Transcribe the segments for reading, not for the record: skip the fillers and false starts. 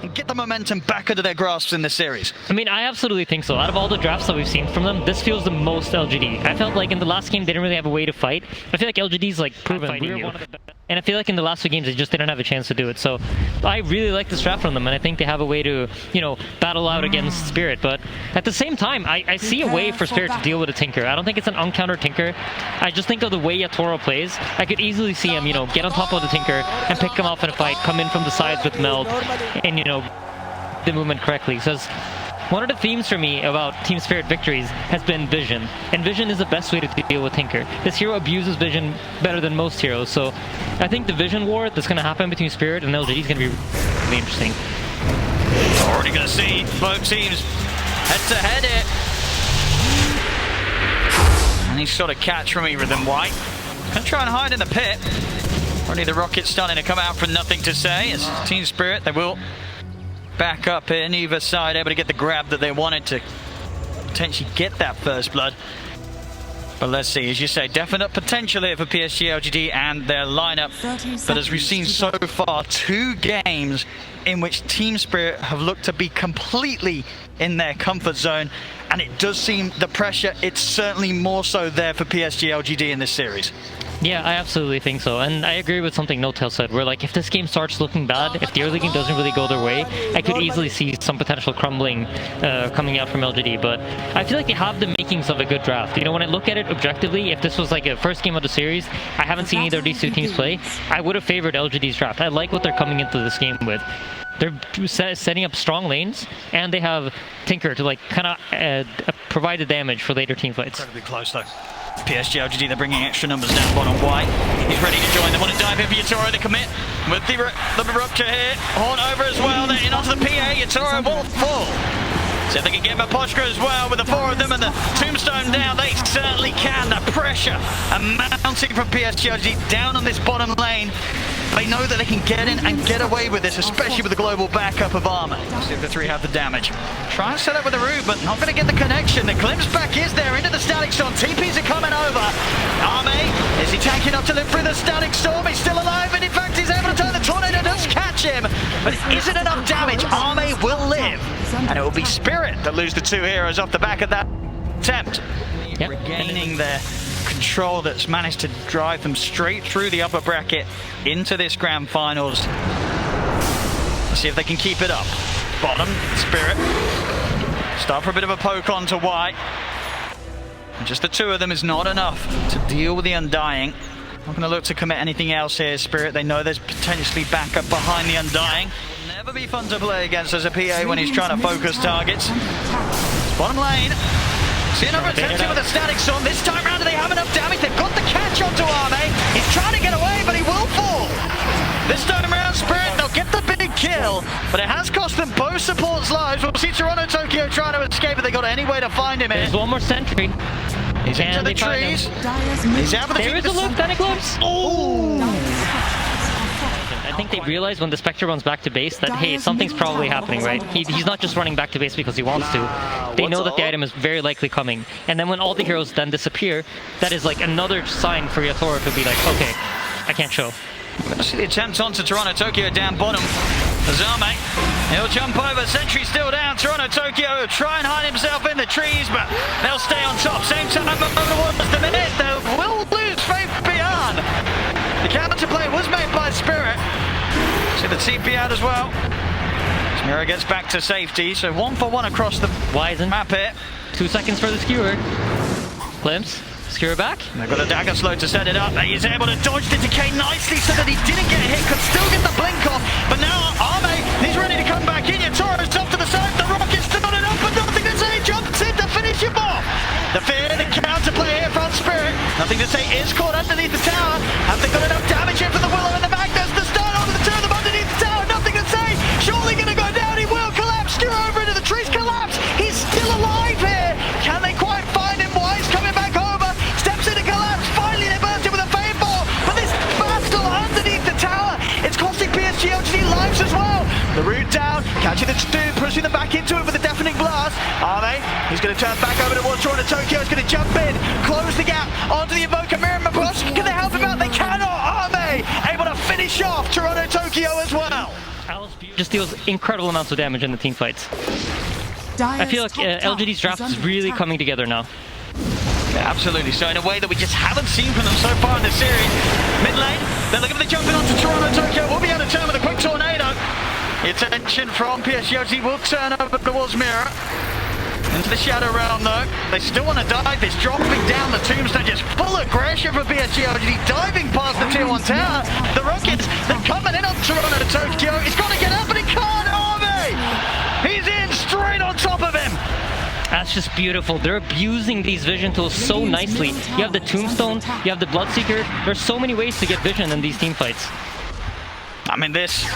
and get the momentum back under their grasps in this series? I mean, I absolutely think so. Out of all the drafts that we've seen from them, this feels the most LGD. I felt like in the last game, they didn't really have a way to fight. I feel like LGD's like proven fighting you. And I feel like in the last 2 games, they just didn't have a chance to do it. So I really like this draft from them, and I think they have a way to, you know, battle out against Spirit. But at the same time, I see a way for Spirit to deal with a Tinker. I don't think it's an uncountered Tinker. I just think of the way Yatoro plays, I could easily see him, you know, get on top of the Tinker and pick him off in a fight, come in from the sides with Meld, and, you know, the movement correctly. So one of the themes for me about Team Spirit victories has been vision, and vision is the best way to deal with Tinker. This hero abuses vision better than most heroes, so I think the vision war that's going to happen between Spirit and LGD is going to be really interesting. Already going to see both teams head-to-head it. Any sort of catch from either of them. White going to try and hide in the pit. Already the rocket's starting to come out for nothing to say. As Team Spirit, they will back up in either side, able to get the grab that they wanted to potentially get that first blood. But let's see, as you say, definite potential here for PSGLGD and their lineup. But as we've seen so far, 2 games in which Team Spirit have looked to be completely in their comfort zone. And it does seem the pressure, it's certainly more so there for PSGLGD in this series. Yeah, I absolutely think so, and I agree with something No-Tail said, where like if this game starts looking bad, if the early game doesn't really go their way, I could easily see some potential crumbling coming out from LGD, but I feel like they have the makings of a good draft. You know, when I look at it objectively, if this was like a first game of the series, I haven't seen either of these 2 teams play, I would have favored LGD's draft. I like what they're coming into this game with. They're setting up strong lanes, and they have Tinker to like kind of provide the damage for later team fights. Incredibly close though. PSGLGD, they're bringing extra numbers down bottom. White, he's ready to join. They want to dive in for Yatoro. They commit with the rupture here. Horn over as well. They're in onto the PA. Yatoro will fall. See if they can get Maposhka as well with the 4 of them and the tombstone down. They certainly can. The pressure mounting from PSGLGD down on this bottom lane. They know that they can get in and get away with this, especially with the global backup of armor. See if the 3 have the damage. Try and set up with the root, but not going to get the connection. The glimpse back is there into the static storm. TPs are coming over. Arme, is he tanking up to live through the static storm? He's still alive, and in fact he's able to turn the tornado. Does catch him, but is it enough damage? Arme will live, and it will be Spirit that lose the 2 heroes off the back of that attempt. Yep. Regaining their control that's managed to drive them straight through the upper bracket into this grand finals. Let's see if they can keep it up. Bottom, Spirit. Start for a bit of a poke on to White. And just the 2 of them is not enough to deal with the Undying. Not going to look to commit anything else here, Spirit. They know there's potentially backup behind the Undying. Will never be fun to play against as a PA when he's trying to focus targets. Bottom lane. See another attempt with a static storm. This time round, do they have enough damage? They've got the catch onto Arme. He's trying to get away, but he will fall. This time around, Spirit, they'll get the big kill, but it has cost them both supports' lives. We'll see Toronto Tokyo trying to escape, but they got any way to find him here. There's one more sentry. He's into the trees. He's out for the There is a loop, Panic Loops. Oh! I think they realize when the Spectre runs back to base that, hey, something's probably happening, right? He's not just running back to base because he wants to. They know that the item is very likely coming. And then when all the heroes then disappear, that is like another sign for Yatoro to be like, okay, I can't show. See the attempt onto Toronto Tokyo down bottom. Azame, he'll jump over, sentry still down. Toronto Tokyo will try and hide himself in the trees, but they'll stay on top. Same time over the minute, they will lose faith beyond. The counterplay was made by Spirit. See the TP out as well. Smira gets back to safety, so 1 for 1 across the map here. 2 seconds for the skewer. Glimpse. Skewer back. They've got a dagger slow to set it up. He's able to dodge the decay nicely so that he didn't get hit, could still get the blink off. But now Arme, he's ready to come back in. Yatoro's off to the side. The rocket's still not enough, but nothing to say. Jumps in to finish him off. The fear, the counterplay here from Spirit. Nothing to say, is caught underneath the tower. Have they got enough damage here for the Willow in the back? There's the start onto the 2 of them underneath the tower. Nothing to say. Surely going to go down. He will collapse. Skewer over into the trees. Collapse. He's still alive here. Can they quite find him? Wise coming back over. Steps in and collapse. Finally, they burst him with a fade ball. But this battle underneath the tower, it's costing PSGLGD lives as well. The root down. Catching the dude. Pushing them back into it with a deafening blast. Arme, he's going to turn back over towards Toronto Tokyo. He's going to jump in. Close the gap onto the Evoker. Mirror Maposhka. Can they help him out? They cannot. Arme able to finish off Toronto Tokyo as well. just deals incredible amounts of damage in the team fights. I feel like LGD's draft is really coming together now. Yeah, absolutely. So in a way that we just haven't seen from them so far in this series. Mid lane, they're looking for the jumping onto Toronto. Tokyo will be able to turn with a quick tornado. The attention from PSG will turn over towards Mirror. Into the Shadow Realm though. They still want to dive this, dropping down the Tombstone, just full aggression for PSGLGD, diving past the tier 1 tower. The Rockets, they're coming in on Toronto Tokyo. He's got to get up, but he can't. Army! He's in straight on top of him. That's just beautiful. They're abusing these vision tools so nicely. You have the Tombstone, you have the Bloodseeker. There's so many ways to get vision in these team fights. I mean, this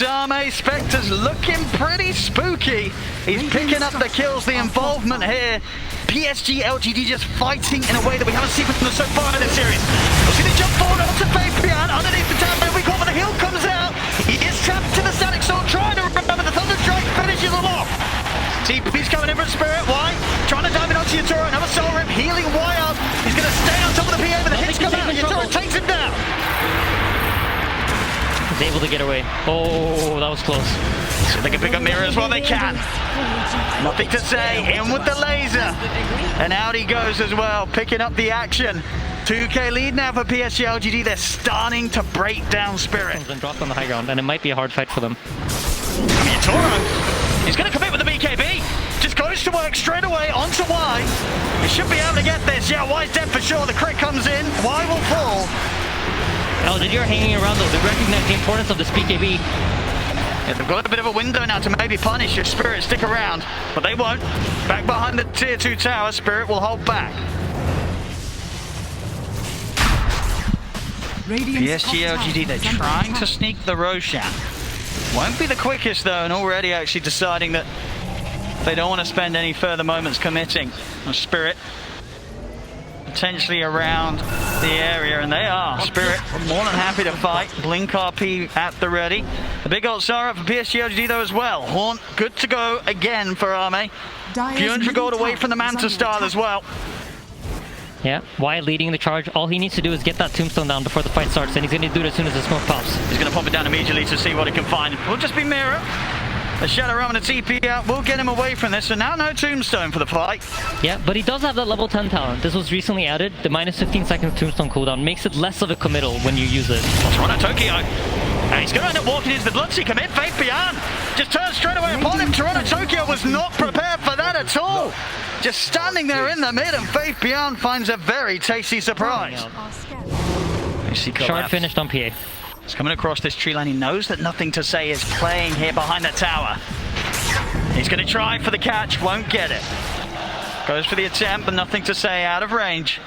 Arme Spectre's looking pretty spooky. He's picking up the kills, the involvement here. PSGLGD just fighting in a way that we haven't seen from them so far in this series. We'll see the jump forward onto Fabian underneath the tower. We call, but the heal comes out. He is trapped to the Static Sword, trying to remember the Thunder Strike finishes him off. TP's coming in for Spirit. Why? Trying to dive in onto Yatoro. Another Soul Rip, healing Y up. He's going to stay on top of the PA, but the hits come out. Yatoro takes him down. He's able to get away. Oh, that was close. So they can pick up Mirror as well, they can. Nothing to say, in with the laser. And out he goes as well, picking up the action. 2k lead now for PSGLGD. They're starting to break down Spirit. And dropped on the high ground, and it might be a hard fight for them. I mean, Toro, he's going to commit with the BKB. Just goes to work straight away onto Y. He should be able to get this. Yeah, Y's dead for sure. The crit comes in. Y will fall. LGD are hanging around though. They recognize the importance of this BKB. Yeah, they've got a bit of a window now to maybe punish if Spirit stick around, but they won't. Back behind the tier 2 tower, Spirit will hold back. PSGLGD, they're trying to sneak the Roshan. Won't be the quickest though, and already actually deciding that they don't want to spend any further moments committing. Spirit potentially around the area, and they are. Spirit more than happy to fight. Blink RP at the ready. The big ult Sarah for PSGLGD though as well. Haunt good to go again for Arme. Fjundra gold away from the Manta style as well. Yeah, Y leading the charge. All he needs to do is get that Tombstone down before the fight starts, and he's going to do it as soon as the smoke pops. He's going to pop it down immediately to see what he can find. Will just be Mirror. The Shadow Realm and the TP out will get him away from this, and now no Tombstone for the fight. Yeah, but he does have that level 10 talent. This was recently added. The minus 15 seconds Tombstone cooldown makes it less of a committal when you use it. Toronto Tokyo. And he's going to end up walking into the Bloodseeker mid. Faith Beyond just turns straight away upon him. Toronto Tokyo was not prepared for that at all. Just standing there in the mid, and Faith Beyond finds a very tasty surprise. Shard finished on PA. He's coming across this tree line. He knows that Nothing to Say is playing here behind the tower. He's going to try for the catch, won't get it. Goes for the attempt, but Nothing to Say out of range.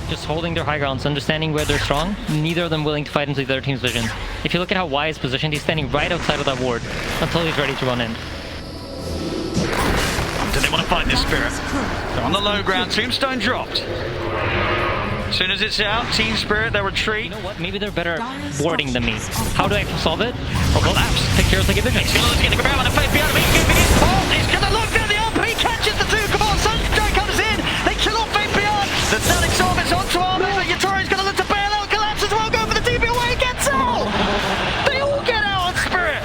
Just holding their high grounds, understanding where they're strong. Neither of them willing to fight into the other team's vision. If you look at how Y is positioned, he's standing right outside of that ward until he's ready to run in. Do they want to fight this Spirit? They're on the low ground. Tombstone dropped. As soon as it's out, TeamSpirit, they'll retreat. You know what? Maybe they're better warding than me. How do I solve it? Or collapse. Take care of the vision. He's going to look to get the grab on the Faith Beyond. He's going to look down the RP, catches the 2. Come on, Sunstrike comes in. They kill off Faith Beyond. The Static Sword is onto Arme, but Yatoro's going to look to bail out. Collapse as well. Go for the TP away. Gets out. They all get out on Spirit.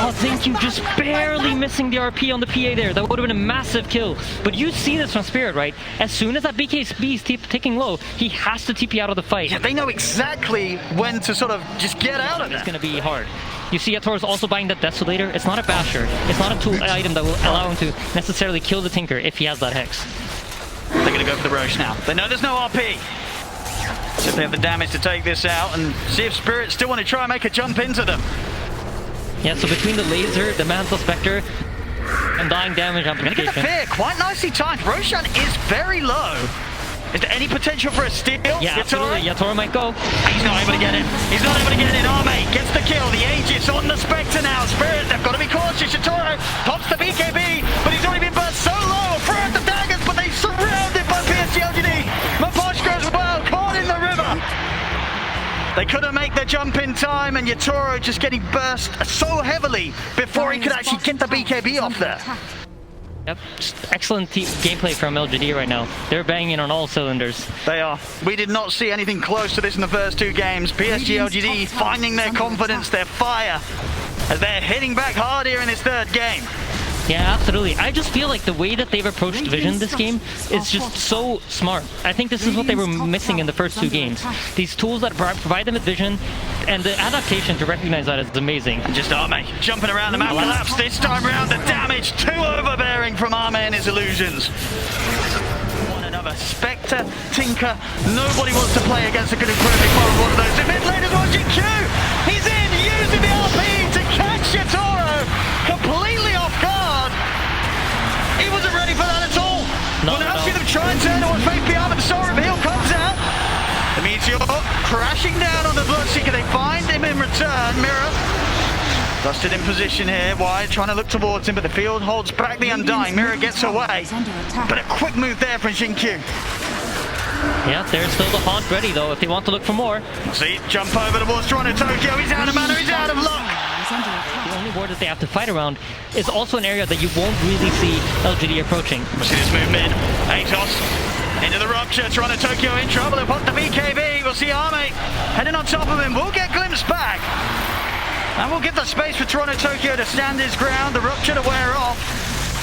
Oh, thank you. Just barely missing the RP on the PA there. That would have been a massive kill. But you see this from Spirit, right? As soon as that BKB is ticking low, he has to TP out of the fight. Yeah, they know exactly when to sort of just get out of it. It's going to be hard. You see Yatoro's also buying that Desolator. It's not a basher. It's not a tool item that will allow him to necessarily kill the Tinker if he has that Hex. They're going to go for the Roche now. They know there's no RP. So if they have the damage to take this out and see if Spirit still want to try and make a jump into them. Yeah, so between the laser, the Mantle Spectre, and dying damage amplification. Gonna get the fear, quite nicely timed. Roshan is very low. Is there any potential for a steal? Yeah, absolutely. Yatoro might go. He's not able to get it. He's not able to get it. Arme gets the kill. The Aegis on the Spectre now. Spirit, they've got to be cautious. Yatoro pops the BKB, but he's already been burst so low. Throw out the daggers, but they surrounded by PSGLGD. Maposhko as well, caught in the river. They couldn't make the jump in time, and Yatoro just getting burst so heavily before he could actually get the BKB off there. Yep, just excellent gameplay from LGD right now. They're banging on all cylinders. They are. We did not see anything close to this in the first 2 games. PSGLGD finding their confidence, their fire. as they're hitting back hard here in this third game. Yeah, absolutely. I just feel like the way that they've approached Vision this game is just so smart. I think this is what they were missing in the first two games. These tools that provide them with Vision, and the adaptation to recognize that is amazing. And just Arme jumping around the map. Collapse this time around. The damage too overbearing from Arme and his illusions. One another. Spectre, Tinker. Nobody wants to play against a good incredibly far one of those. The mid lane is watching Q. He's in, using the RP to catch Yatoro. Completely off guard. He wasn't ready for that at all. We'll now see them try and turn towards Faith Beyond, but the Star Reveal comes out. The Meteor crashing down on the Bloodseeker. They find him in return. Mirror dusted in position here. Wide trying to look towards him, but the field holds back the Undying. Mirror gets away, but a quick move there from Xingqiu. Yeah, there's still the Haunt ready though if they want to look for more. See, jump over towards Toronto Tokyo. He's out of mana, he's out of luck. The only ward that they have to fight around is also an area that you won't really see LGD approaching. We'll see this move mid. Atos into the rupture. Toronto Tokyo in trouble. They'll pop the BKB. We'll see Arme heading on top of him. We'll get glimpse back. And we'll give the space for Toronto Tokyo to stand his ground. The rupture to wear off.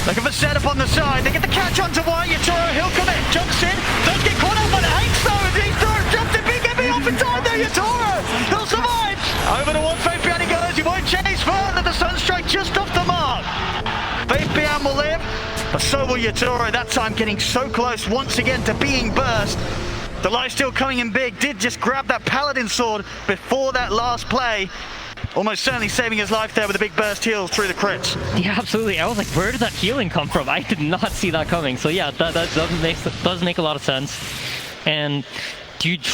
Looking for setup on the side. They get the catch onto White. Yatoro, he'll come in. Jumps in. Does get caught up by the Hanks though. He's jumped in. BKB off in time there. Yatoro. He'll survive. Over towards Faith Beyond he goes. He won't chase further. The Sunstrike just off the mark. Faith Beyond will live. But so will Yatoro. That time getting so close once again to being burst. The life still coming in big. Did just grab that Paladin sword before that last play. Almost certainly saving his life there with a big burst heal through the crits. Yeah, absolutely. I was like, where did that healing come from? I did not see that coming. So yeah, that does make a lot of sense. And dude,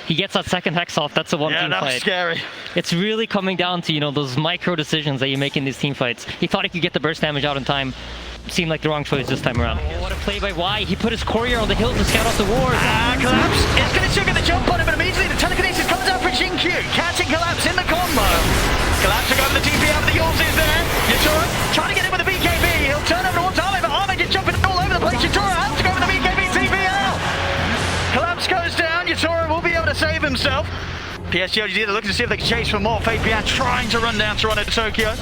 he gets that second Hex off. That's a one team fight. Yeah, that's scary. It's really coming down to, you know, those micro decisions that you make in these team fights. He thought he could get the burst damage out in time. Seemed like the wrong choice this time around. Oh, what a play by Y. He put his courier on the hill to scout out the ward. Collapse. It's going to still get the jump on him, but immediately the telekinesis comes out for Xingqiu. Catching Collapse in the combo. Collapse to go for the TP out, but the Yules is there. Yatoro trying to get in with the BKB. He'll turn over towards Arme, but Arme just jumping all over the place. Yatoro has to go for the BKB TP out. Collapse goes down. Yatoro will be able to save himself. PSGLGD, they're looking to see if they can chase for more. Faith Beyond trying to run down Toronto Tokyo.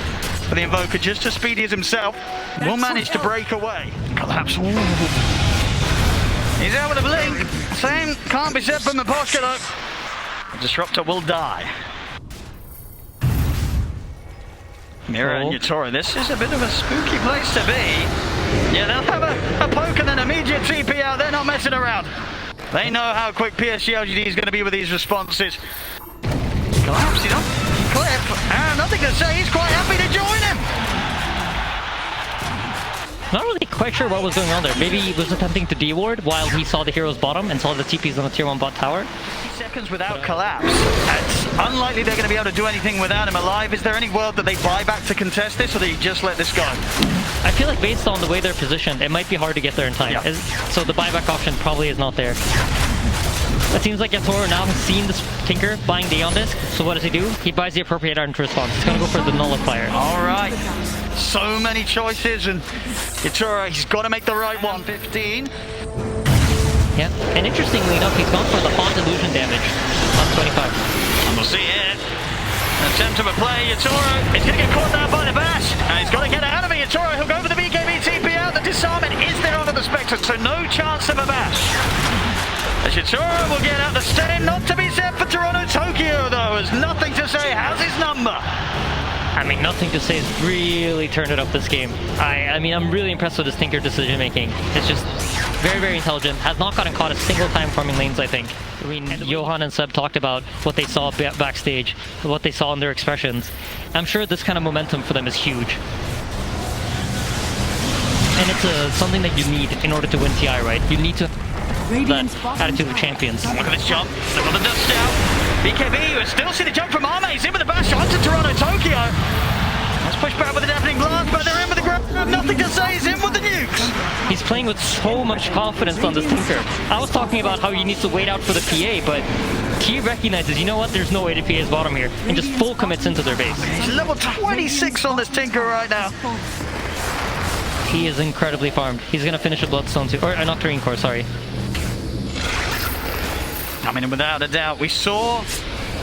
But the Invoker, just as speedy as himself, will manage to break away. Collapse. Ooh. He's out with a blink. Same can't be said for Miposhka though. Disruptor will die. Mirror and Yatoro. This is a bit of a spooky place to be. Yeah, they'll have a poke and then immediate TP out. They're not messing around. They know how quick PSGLGD is going to be with these responses. Collapse, he's on cliff, and nothing to say, he's quite happy to join him. Not really quite sure what was going on there. Maybe he was attempting to D-ward while he saw the hero's bottom and saw the TPs on the tier 1 bot tower. Seconds without Collapse. It's unlikely they're going to be able to do anything without him alive. Is there any world that they buy back to contest this, or do you just let this go? I feel like based on the way they're positioned, it might be hard to get there in time. Yeah. So the buyback option probably is not there. It seems like Yatoro now has seen this Tinker buying the on disc, so what does he do? He buys the appropriate item to response. He's going to go for the Nullifier. Alright, so many choices, and Yatoro, he's got to make the right one. 15. Yeah, and interestingly enough, he's gone for the Haunt Illusion damage on 25. And we'll see it. An attempt of a play, Yatoro is going to get caught down by the bash, and he's got to get out of it. Yatoro, he'll go for the BKB TP out. The disarmament is there under the Spectre, so no chance of a bash. Yatoro will get out the stand, not to be said for Toronto Tokyo though, there's nothing to say. How's his number? I mean, nothing to say has really turned it up this game. I mean, I'm really impressed with his Tinker decision making. It's just very, very intelligent. Has not gotten caught a single time farming lanes, I think. I mean, Johan and Seb talked about what they saw backstage, what they saw in their expressions. I'm sure this kind of momentum for them is huge. And it's something that you need in order to win TI, right? You need to that attitude of champions. Look at this jump. Look at the dust out. BKB, you still see the jump from Arme. He's in with the bash onto Toronto Tokyo. Let's push back with the deafening blast, but they're in with the grab. Nothing to say. He's in with the nukes. He's playing with so much confidence on this Tinker. I was talking about how he needs to wait out for the PA, but he recognizes, you know what, there's no way to PA his bottom here, and just full commits into their base. He's level 26 on this Tinker right now. He is incredibly farmed. He's going to finish a Bloodstone too, or not Core, sorry. I mean, without a doubt, we saw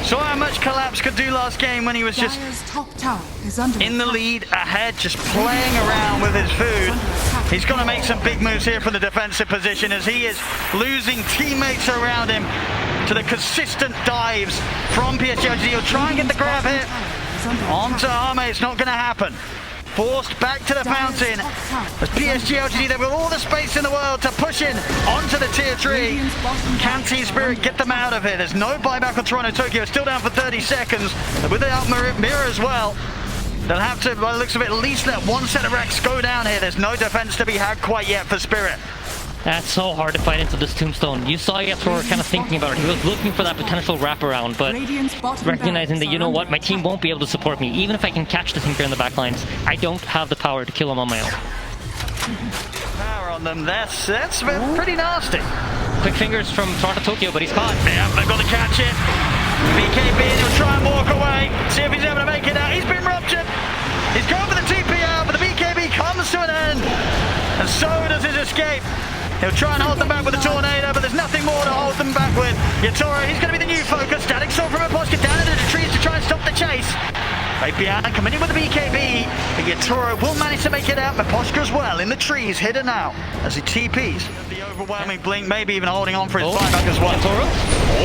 Saw how much Collapse could do last game when he was just top tower is under in the lead, ahead, just playing around with his food. He's going to make some big moves here from the defensive position as he is losing teammates around him to the consistent dives from PSG.LGD. He'll try and get the grab here onto Arme. It's not going to happen. Forced back to the fountain as PSG.LGD, they've got all the space in the world to push in onto the tier 3. Can TeamSpirit get them out of here? There's no buyback on Toronto Tokyo, still down for 30 seconds. Without mirror as well, they'll have to, by the looks of it, at least let one set of racks go down here. There's no defense to be had quite yet for Spirit. That's so hard to fight into this tombstone. You saw Yator kind of thinking about it. He was looking for that potential wraparound, but recognizing that, you know what, my team won't be able to support me. Even if I can catch the Tinker in the backlines, I don't have the power to kill him on my own. Power on them, that's pretty nasty. Quick fingers from Toronto Tokyo, but he's caught. Yeah, they've got to catch it. BKB will try and walk away, see if he's able to make it out. He's been ruptured. He's going for the TP out, but the BKB comes to an end. And so does his escape. He'll try and hold them back with a tornado, but there's nothing more to hold them back with. Yatoro, he's going to be the new focus. Static Sword from Aposka down into the trees to try and stop the chase. Fabian coming in with the BKB, but Yatoro will manage to make it out. Aposka as well in the trees, hidden now as he TPs. The overwhelming blink, maybe even holding on for his buyback as well. Yatoro?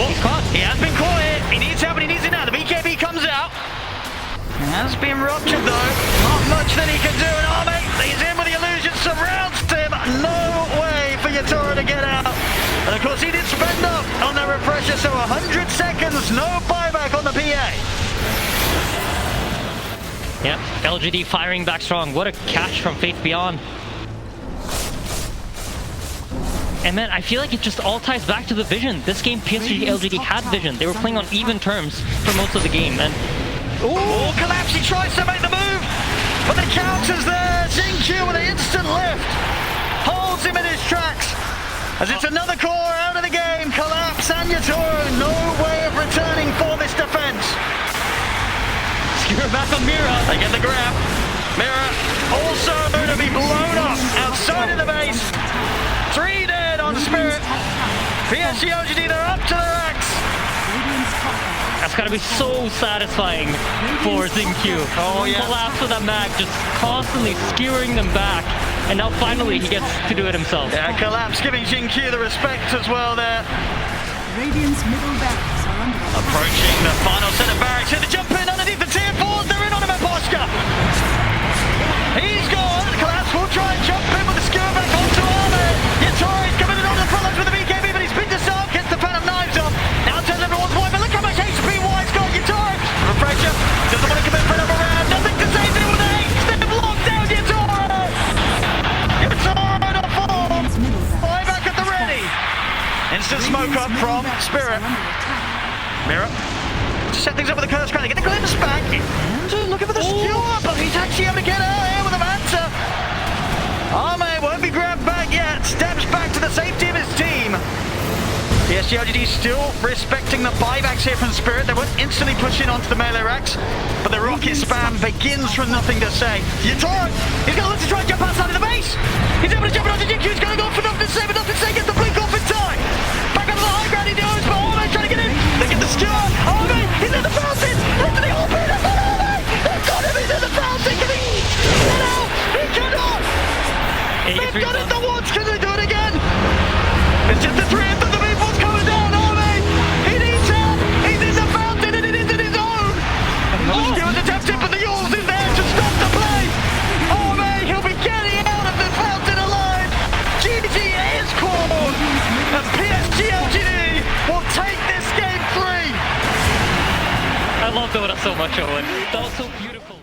He's caught. He has been caught here. He needs help and he needs it now. The BKB comes out. He has been ruptured though. Not much that he can do. And Arme, he's in with the illusion, surrounds him. No way for Yatoro to get out. And of course he did spend up on the refresher, so 100 seconds, no buyback on the PA. Yep, LGD firing back strong. What a catch from Faith Beyond. And man, I feel like it just all ties back to the vision. This game, PSG.LGD had vision. They were playing on even terms for most of the game. And oh, Collapse, he tries to make the move, but the counter's there. Xingqiu with an instant lift holds him in his tracks as it's another core out of the game. Collapse and Yatoro, no way of returning for this defense. Skewer back on Mira. They get the grab. Mira also to be blown up outside of the base. 3 dead on Spirit. PSG.LGD, they're up to their axe. That's gotta be so satisfying for Xingqiu. Oh yeah. Collapse with that mag, just constantly skewering them back. And now finally he gets to do it himself. Yeah, Collapse giving Xingqiu the respect as well there. Radiant's middle barracks are under attack. Approaching the final set of barracks here to jump in underneath the tier 4s. They're in on him at Aposka. He's gone. Collapse will try and jump in with the skewer back onto Arme. Yatori's coming in on the front lines with the BKB, but he's been disarmed, gets the Phantom Knives off. Now turns everyone's point, but look how much HP White's got. Yatori, refresher, doesn't want to come in for another round. Nothing to save him with the H. They've locked down Yatoro. Yatoro to fall. Buyback at the ready. Instant smoke up from Spirit. Mira. Set things up with the curse crack. They get the glimpse back. And looking for the skewer, but he's actually able to get out here with a Manta. Arme won't be grabbed back yet. Steps back to the safety of his team. PSG.LGD still respecting the buybacks here from Spirit. They won't instantly push in onto the melee racks, but the rocket spam begins from nothing to say. Yatoro, he's going to look to try and jump outside of the base. He's able to jump onto Xingqiu. He's going to go for nothing to say, but nothing to say. Gets the blink off in time. Back up to the high ground he goes, but Arme trying to get in. They get the skewer. Arme, he's in the fountain. Into the open. They've got Arme. They've got him. He's in the fountain. Can he get out? He cannot. They've got it the once. Can they do it again? It's just the 3 of them. The meatball's coming down. Arme, he needs help. He's in the fountain and it isn't his own. The skewer's attempted, but the Yules is there to stop the play. Arme, he'll be getting out of the fountain alive. GG is called. And PSG.LGD will take this game 3. I love Dota so much, Owen. That was so beautiful.